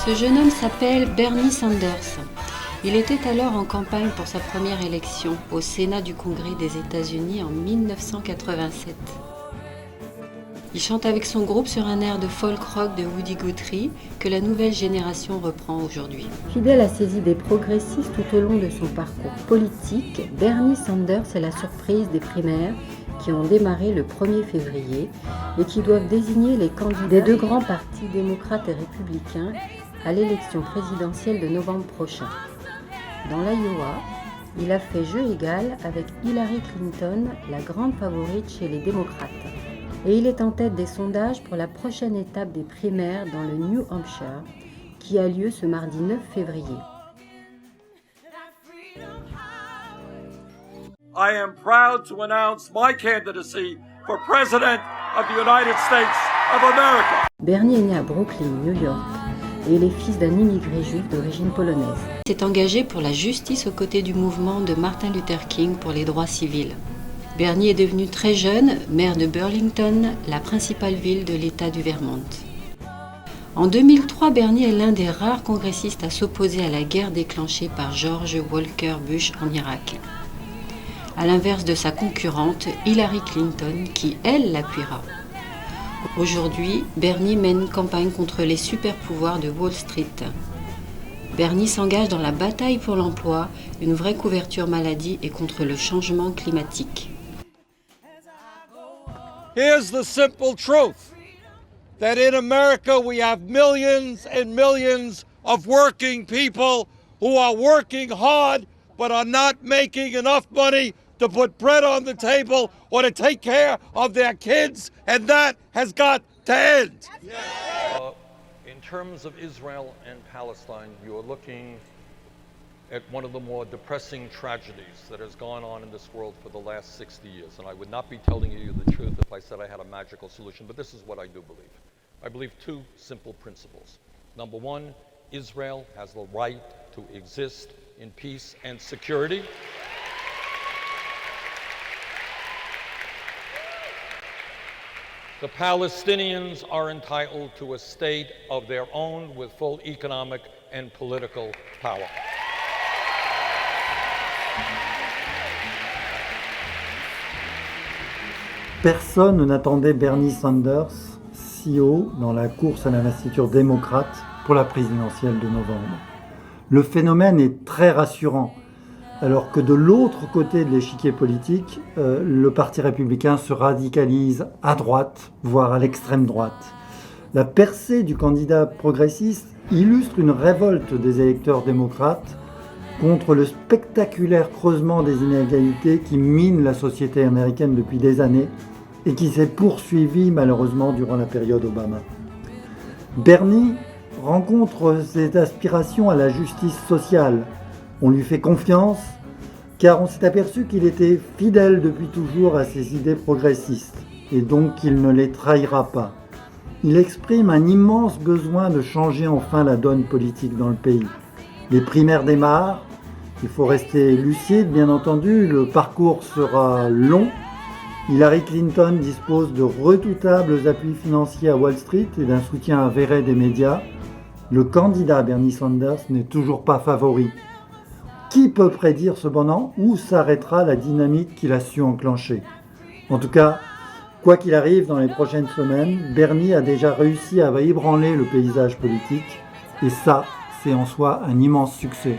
Ce jeune homme s'appelle Bernie Sanders. Il était alors en campagne pour sa première élection au Sénat du Congrès des États-Unis en 1987. Il chante avec son groupe sur un air de folk rock de Woody Guthrie que la nouvelle génération reprend aujourd'hui. Fidèle à ses idées progressistes tout au long de son parcours politique, Bernie Sanders est la surprise des primaires qui ont démarré le 1er février et qui doivent désigner les candidats des deux grands partis démocrates et républicains à l'élection présidentielle de novembre prochain. Dans l'Iowa, il a fait jeu égal avec Hillary Clinton, la grande favorite chez les démocrates. Et il est en tête des sondages pour la prochaine étape des primaires dans le New Hampshire, qui a lieu ce mardi 9 février. I am proud to announce my candidacy for President of the United States of America. Bernie est né à Brooklyn, New York, et il est fils d'un immigré juif d'origine polonaise. Il s'est engagé pour la justice aux côtés du mouvement de Martin Luther King pour les droits civils. Bernie est devenu très jeune maire de Burlington, la principale ville de l'État du Vermont. En 2003, Bernie est l'un des rares congressistes à s'opposer à la guerre déclenchée par George Walker Bush en Irak. À l'inverse de sa concurrente Hillary Clinton, qui, elle, l'appuiera. Aujourd'hui, Bernie mène une campagne contre les super-pouvoirs de Wall Street. Bernie s'engage dans la bataille pour l'emploi, une vraie couverture maladie et contre le changement climatique. Here's the simple truth, that in America we have millions and millions of working people who are working hard but are not making enough money to put bread on the table or to take care of their kids, and that has got to end. In terms of Israel and Palestine, you are looking at one of the more depressing tragedies that has gone on in this world for the last 60 years. And I would not be telling you the truth if I said I had a magical solution, but this is what I do believe. I believe two simple principles. Number one, Israel has the right to exist in peace and security. The Palestinians are entitled to a state of their own with full economic and political power. Personne n'attendait Bernie Sanders si haut dans la course à l'investiture démocrate pour la présidentielle de novembre. Le phénomène est très rassurant, alors que de l'autre côté de l'échiquier politique, le Parti républicain se radicalise à droite, voire à l'extrême droite. La percée du candidat progressiste illustre une révolte des électeurs démocrates contre le spectaculaire creusement des inégalités qui mine la société américaine depuis des années et qui s'est poursuivi malheureusement durant la période Obama. Bernie rencontre ses aspirations à la justice sociale. On lui fait confiance car on s'est aperçu qu'il était fidèle depuis toujours à ses idées progressistes et donc qu'il ne les trahira pas. Il exprime un immense besoin de changer enfin la donne politique dans le pays. Les primaires démarrent, il faut rester lucide bien entendu, le parcours sera long. Hillary Clinton dispose de redoutables appuis financiers à Wall Street et d'un soutien avéré des médias. Le candidat Bernie Sanders n'est toujours pas favori. Qui peut prédire cependant où s'arrêtera la dynamique qu'il a su enclencher? En tout cas, quoi qu'il arrive dans les prochaines semaines, Bernie a déjà réussi à ébranler le paysage politique et ça, c'est en soi un immense succès.